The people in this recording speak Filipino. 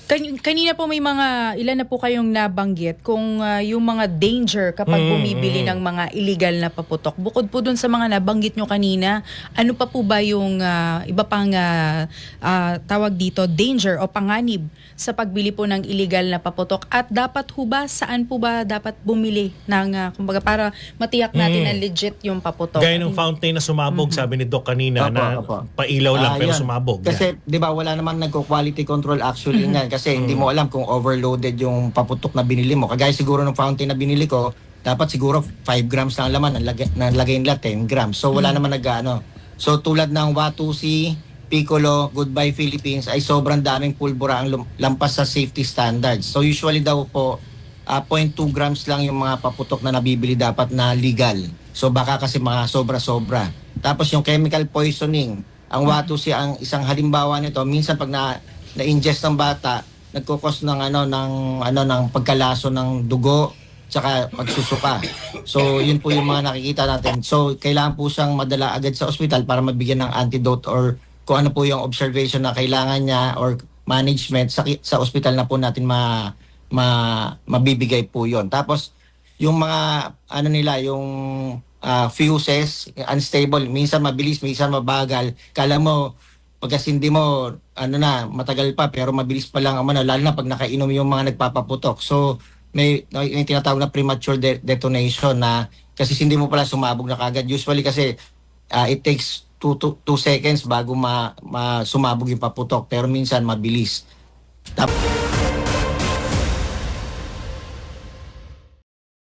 Kanina po may ilan na po kayong nabanggit kung yung mga danger kapag bumibili ng mga illegal na paputok. Bukod po dun sa mga nabanggit nyo kanina, ano pa po ba yung iba pang tawag dito, danger o panganib sa pagbili po ng illegal na paputok? At dapat ho ba, saan po ba dapat bumili ng, kumbaga para matiyak natin na legit yung paputok? Gaya ng fountain na sumabog, sabi ni Doc kanina, na pailaw lang pero Yun. sumabog. Kasi 'di ba wala namang nagko-quality control actually niyan kasi hindi mo alam kung overloaded yung paputok na binili mo. Kagaya siguro ng fountain na binili ko, dapat siguro 5 grams lang laman, nalagay nila 10 grams. So wala naman nag-ano. So tulad ng Watusi, Piccolo, Goodbye Philippines ay sobrang daming pulbura ang lampas sa safety standards. So usually daw po 0.2 grams lang yung mga paputok na nabibili dapat na legal. So baka kasi mga sobra-sobra. Tapos yung chemical poisoning, ang Watusi ang isang halimbawa nito, minsan pag na-ingest ng bata, nagkukos ng ng pagkalaso ng dugo tsaka pagsusuka. So yun po yung mga nakikita natin. So kailangan po siyang madala agad sa ospital para mabigyan ng antidote or kung ano po yung observation na kailangan niya or management sa ospital na po natin mabibigay po yon. Tapos yung mga yung fuses unstable, minsan mabilis, minsan mabagal. Kala mo pagkasindi mo matagal pa pero mabilis pa lang lalo na pag nakainom yung mga nagpapaputok. So may tinatawag na premature detonation na kasi hindi mo pala sumabog na kagad. Usually kasi it takes 2 seconds bago sumabog yung paputok pero minsan mabilis.